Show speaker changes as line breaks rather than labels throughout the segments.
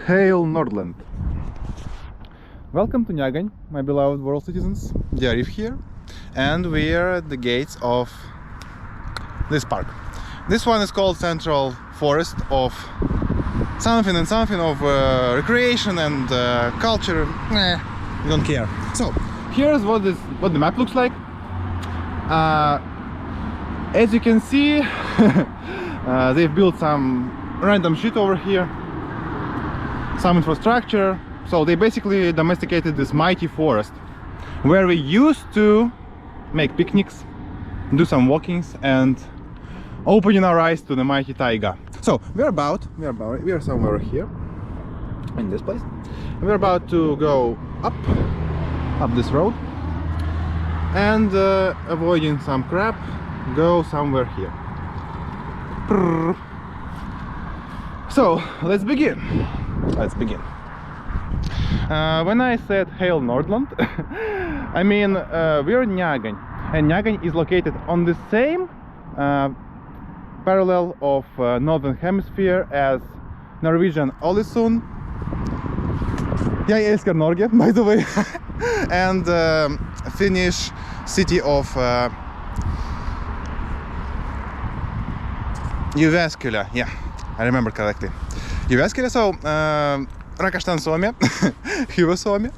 Hail Nordland! Welcome to Nyagan, my beloved world citizens. Diarif here, and we are at the gates of this park. This one is called Central Forest of something and something of recreation and culture. You don't care. So here's what the map looks like. As you can see, they've built some random shit over here, some infrastructure. So they basically domesticated this mighty forest where we used to make picnics, do some walkings, and opening our eyes to the mighty taiga. So we are somewhere here in this place. We're about to go up this road, and avoiding some crap, go somewhere here. So let's begin. When I said Hail Nordland, I mean we're in Nyagan, and Nyagan is located on the same parallel of northern hemisphere as Norwegian Ålesund. Jeg elsker Norge, by the way. And Finnish city of Jyväskylä. Yeah, I remember correctly. Jyväskylä. So Rakastan Suomi. Hyvä Suomi.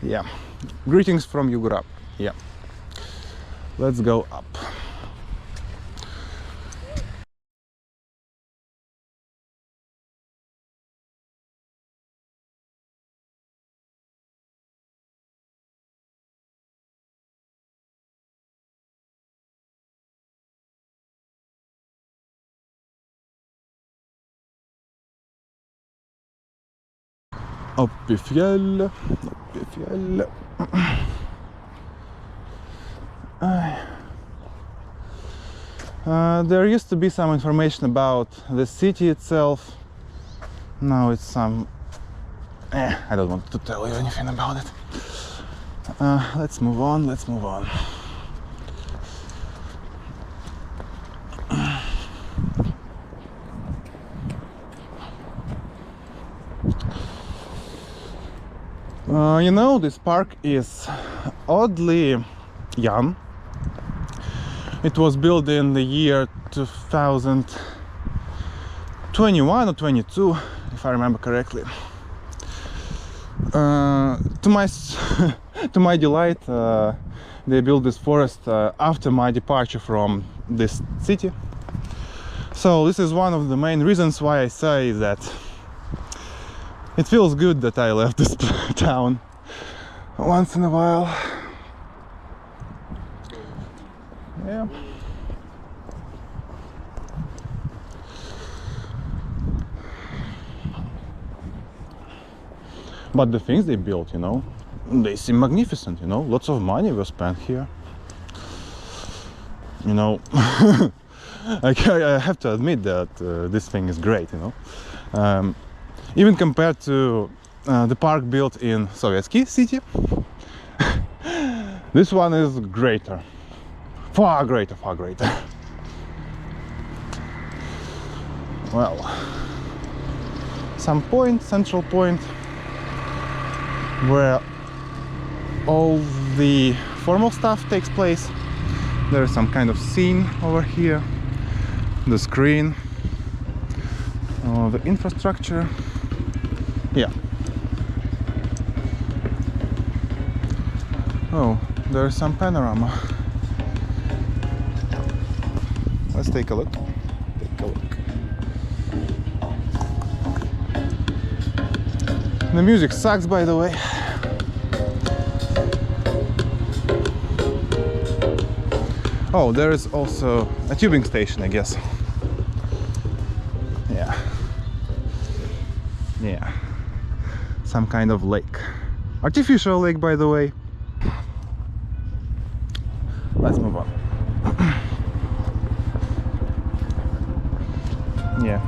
Yeah. Greetings from Europe. Yeah. Let's go up. Upp i fjäll. There used to be some information about the city itself. Now it's some... I don't want to tell you anything about it. Let's move on. You know, this park is oddly young. It was built in the year 2021 or 22, if I remember correctly. To my delight, they built this forest after my departure from this city. So this is one of the main reasons why I say that it feels good that I left this town once in a while. Yeah. But the things they built, you know, they seem magnificent, you know. Lots of money was spent here. You know, I have to admit that this thing is great, you know. Even compared to the park built in Sovietsky city, this one is greater. Far greater. Well, some point, central point, where all the formal stuff takes place. There is some kind of scene over here, the screen, the infrastructure. Yeah. Oh, there's some panorama. Let's take a look. The music sucks, by the way. Oh, there is also a tubing station, I guess. Yeah. Some kind of lake. Artificial lake, by the way. Let's move on. Yeah.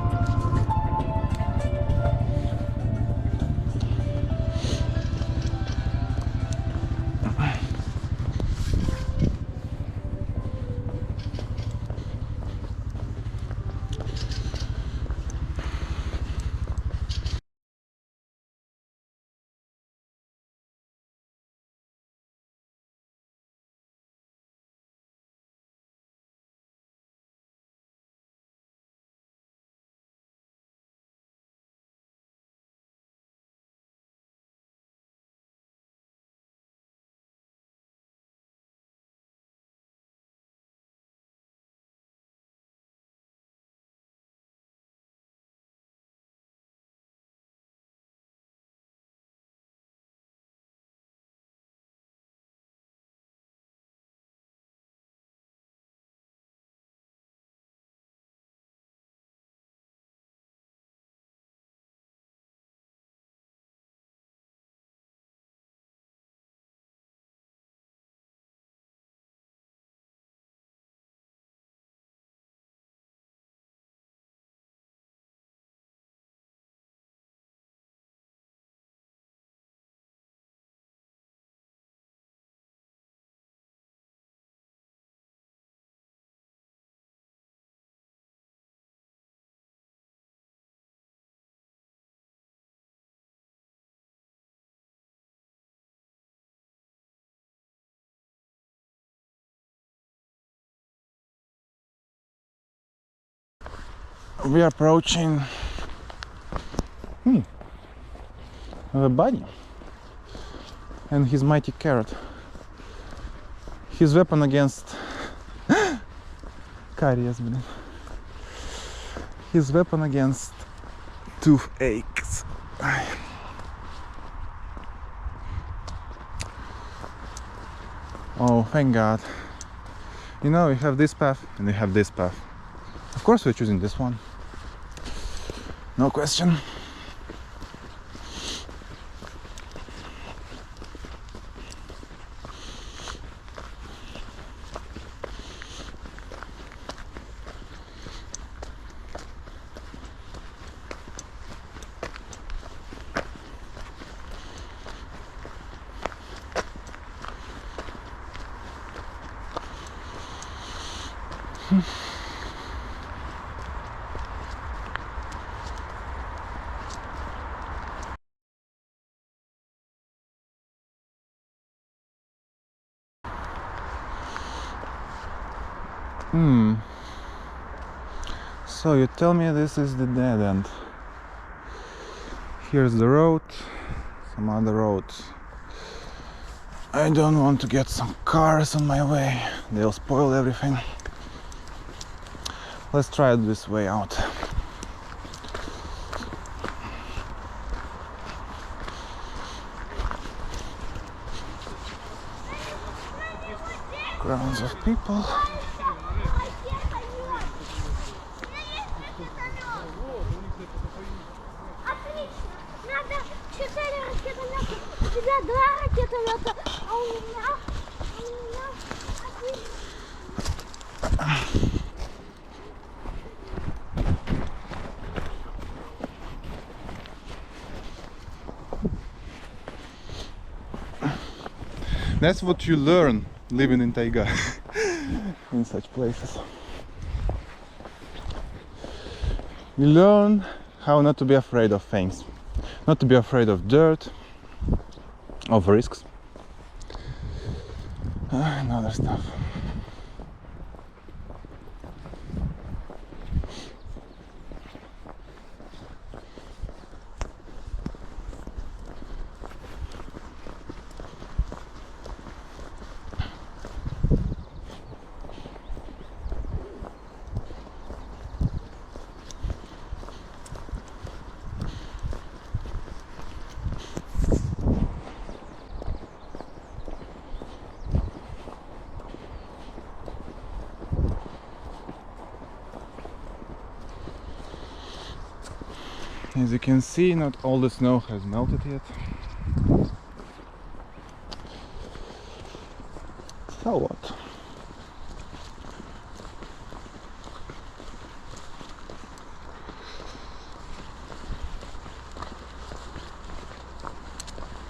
We are approaching the bunny and his mighty carrot. His weapon against caries, блин. His weapon against toothaches. Oh, thank God. You know, we have this path and we have this path. Of course we're choosing this one. No question. So you tell me this is the dead end. Here's the road, some other roads. I don't want to get some cars on my way, they'll spoil everything. Let's try it this way out. Crowds of people. That's what you learn living in taiga, in such places. You learn how not to be afraid of things, not to be afraid of dirt, of risks, and other stuff. As you can see, not all the snow has melted yet. So what?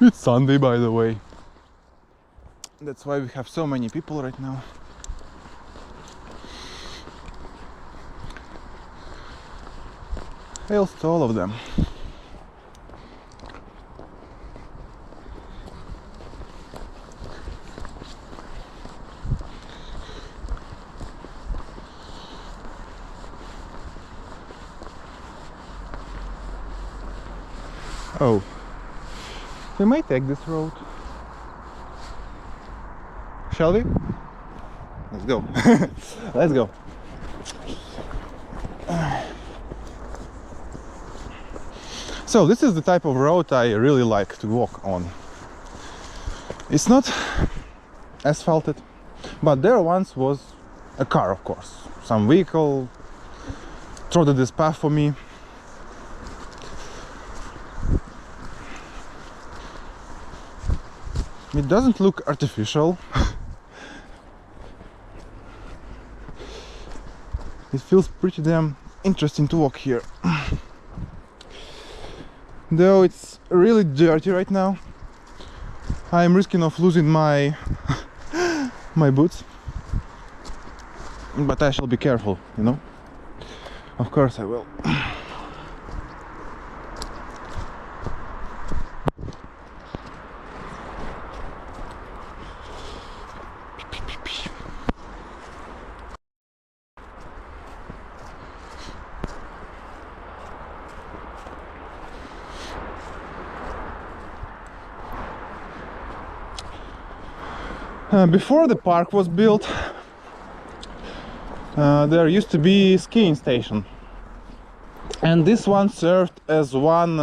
It's Sunday, by the way. That's why we have so many people right now. Hails to all of them. Oh, we might take this road. Shall we? Let's go. Let's go. So this is the type of road I really like to walk on. It's not asphalted, but there once was a car, of course. Some vehicle trotted this path for me. It doesn't look artificial. It feels pretty damn interesting to walk here. Though it's really dirty right now, I'm risking of losing my my boots. But I shall be careful, you know? Of course I will. Before the park was built, there used to be a skiing station, and this one served as one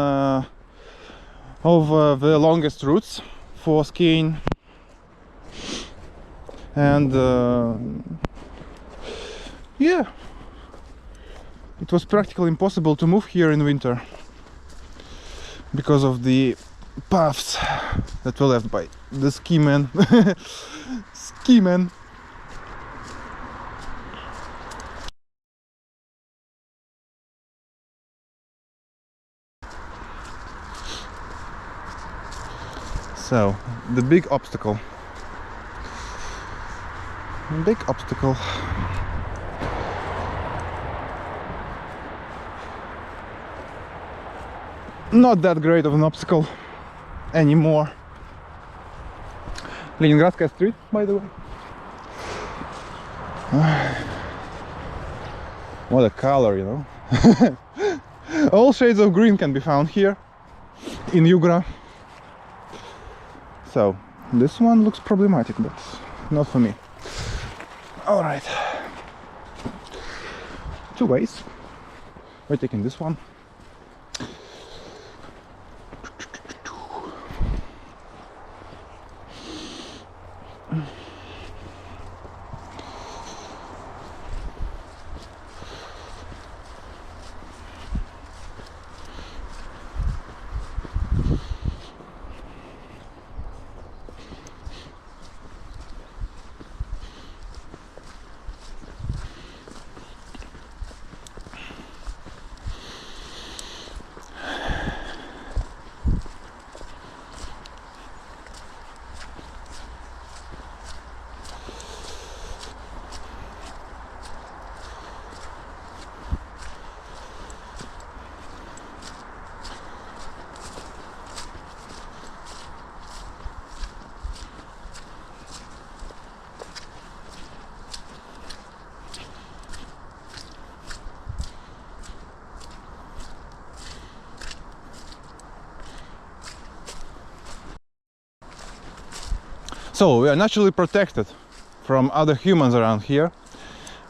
of the longest routes for skiing. And yeah, it was practically impossible to move here in winter because of the paths that were left by the ski men. Ski men. So, the big obstacle. Big obstacle. Not that great of an obstacle anymore. Leningradskaya street, by the way. What a color, you know. All shades of green can be found here in Yugra. So, this one looks problematic, but not for me. Alright. Two ways. We're taking this one. So we are naturally protected from other humans around here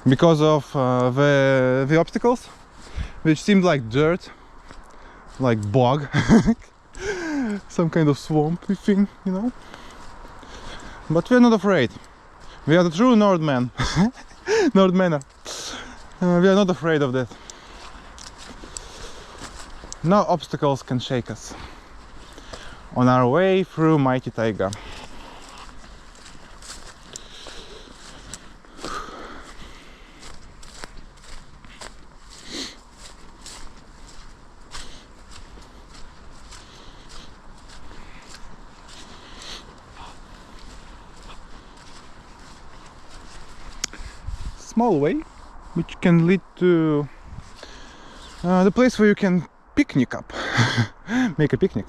because of the obstacles, which seemed like dirt, like bog, some kind of swampy thing, you know. But we are not afraid. We are the true Nordmen, Nordmenner. We are not afraid of that. No obstacles can shake us on our way through mighty taiga. Small way, which can lead to the place where you can picnic up, make a picnic.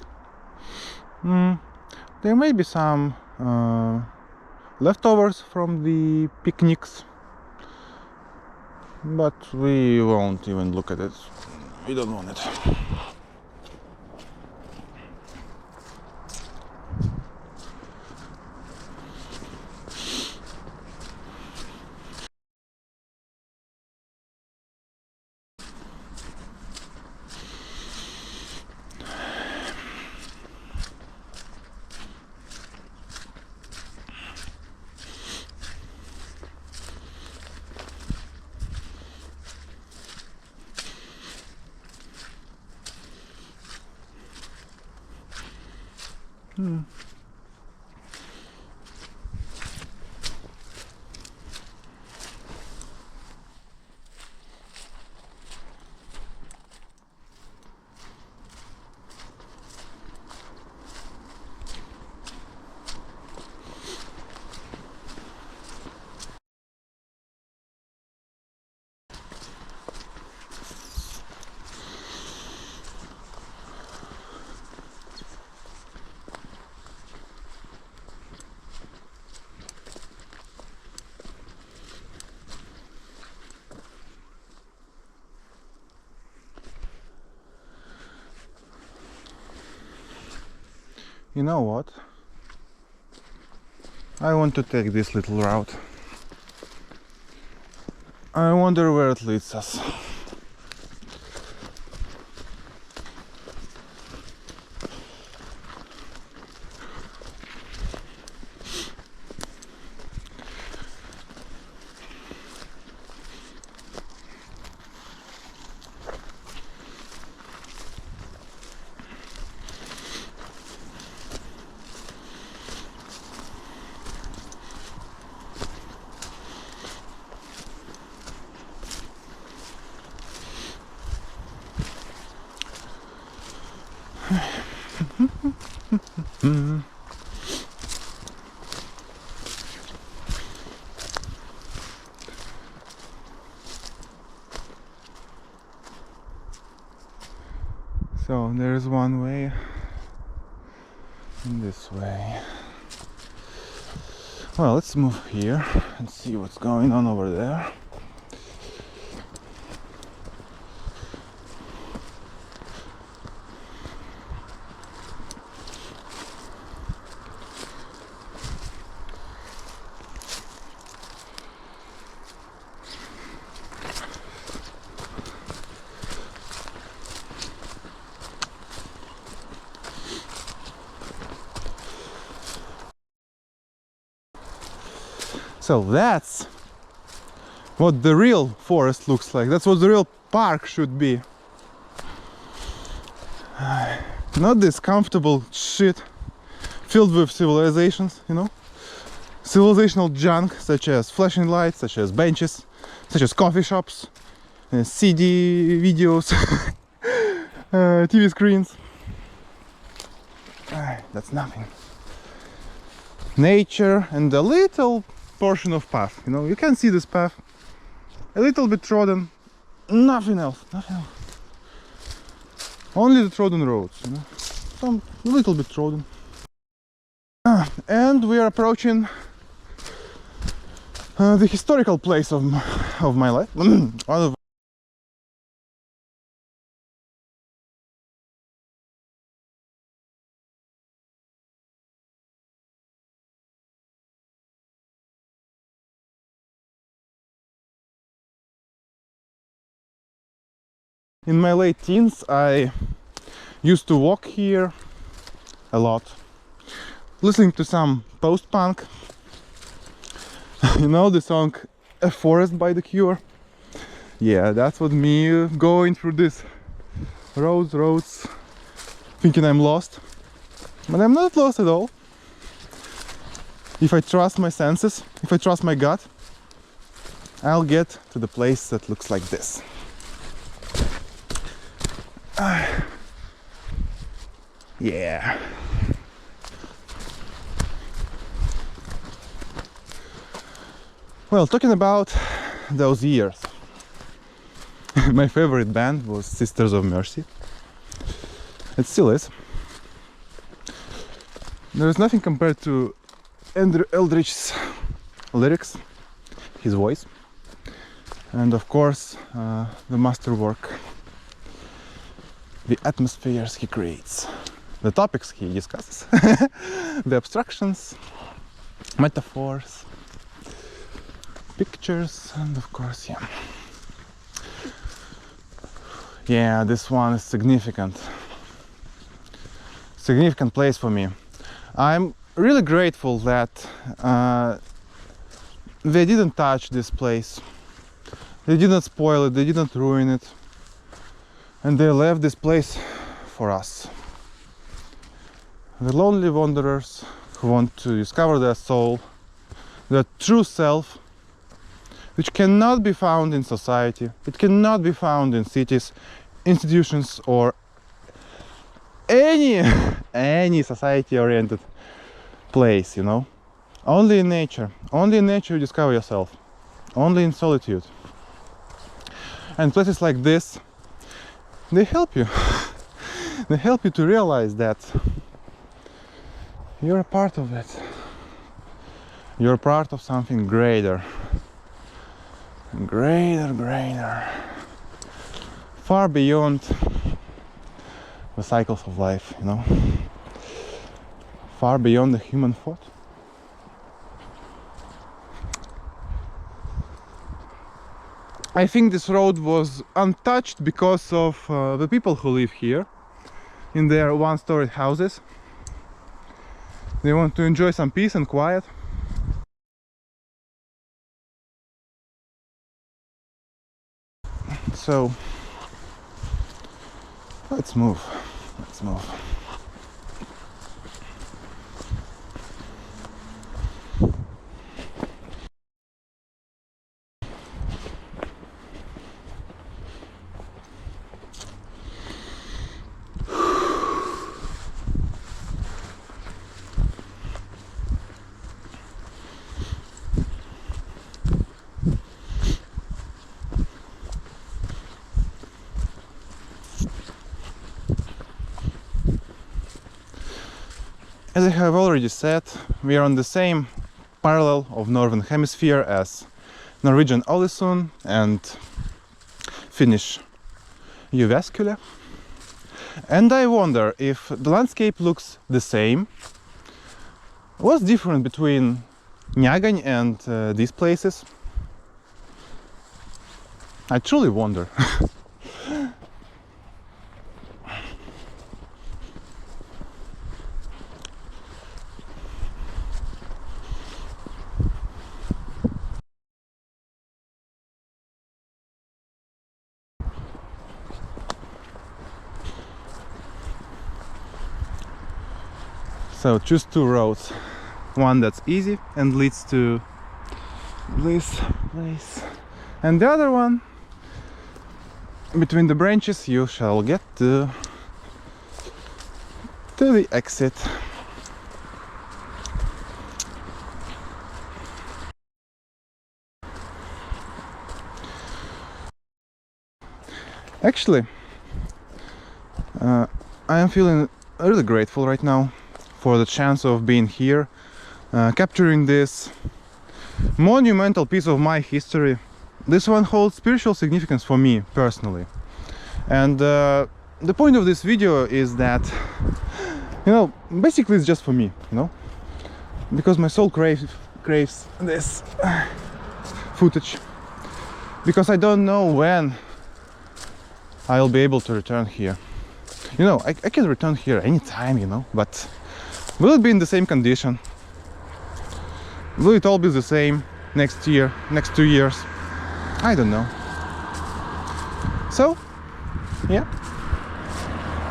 There may be some leftovers from the picnics, but we won't even look at it. We don't want it. You know what? I want to take this little route. I wonder where it leads us. So there's one way and this way. Well, let's move here and see what's going on over there. So that's what the real forest looks like. That's what the real park should be. Not this comfortable shit filled with civilizations, you know? Civilizational junk such as flashing lights, such as benches, such as coffee shops, CD videos, TV screens. That's nothing. Nature and a little portion of path, you know, you can see this path, a little bit trodden, nothing else, nothing else. Only the trodden roads, you know, some little bit trodden. And we are approaching the historical place of my life. In my late teens, I used to walk here a lot, listening to some post-punk. You know the song "A Forest" by The Cure? Yeah, that's what me going through this roads, thinking I'm lost. But I'm not lost at all. If I trust my senses, if I trust my gut, I'll get to the place that looks like this. Yeah. Well, talking about those years, my favorite band was Sisters of Mercy. It still is. There is nothing compared to Andrew Eldritch's lyrics, his voice, and of course the masterwork, the atmospheres he creates, the topics he discusses, the abstractions, metaphors, pictures, and of course, yeah, this one is significant place for me. I'm really grateful that they didn't touch this place, they didn't spoil it, they didn't ruin it, and they left this place for us, the lonely wanderers who want to discover their soul, their true self, which cannot be found in society, it cannot be found in cities, institutions, or any society-oriented place, you know. Only in nature you discover yourself, only in solitude. And places like this, they help you. They help you to realize that you're a part of it. You're part of something greater. Greater. Far beyond the cycles of life, you know. Far beyond the human thought. I think this road was untouched because of the people who live here in their one-story houses. They want to enjoy some peace and quiet. So let's move. Let's move. As I have already said, we are on the same parallel of Northern Hemisphere as Norwegian Ålesund and Finnish Jyväskylä. And I wonder if the landscape looks the same. What's different between Nyagan and these places? I truly wonder. So choose two roads, one that's easy and leads to this place, and the other one, between the branches you shall get to the exit. Actually, I am feeling really grateful right now for the chance of being here, capturing this monumental piece of my history. This one holds spiritual significance for me personally, and the point of this video is that, you know, basically it's just for me, you know, because my soul craves this footage, because I don't know when I'll be able to return here. You know, I can return here anytime, you know, but will it be in the same condition? Will it all be the same next year, next 2 years? I don't know. So, yeah,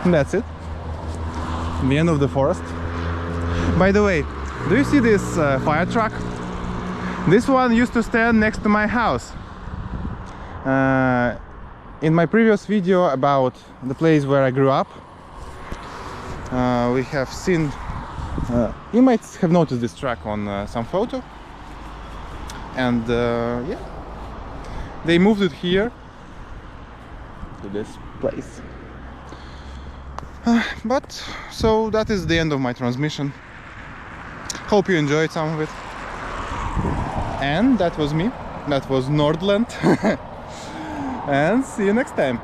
that's it. The end of the forest. By the way, do you see this fire truck? This one used to stand next to my house. In my previous video about the place where I grew up, we have seen, you might have noticed this truck on some photo, and yeah, they moved it here to this place. But so that is the end of my transmission. Hope you enjoyed some of it. And that was me. That was Nordland. And see you next time.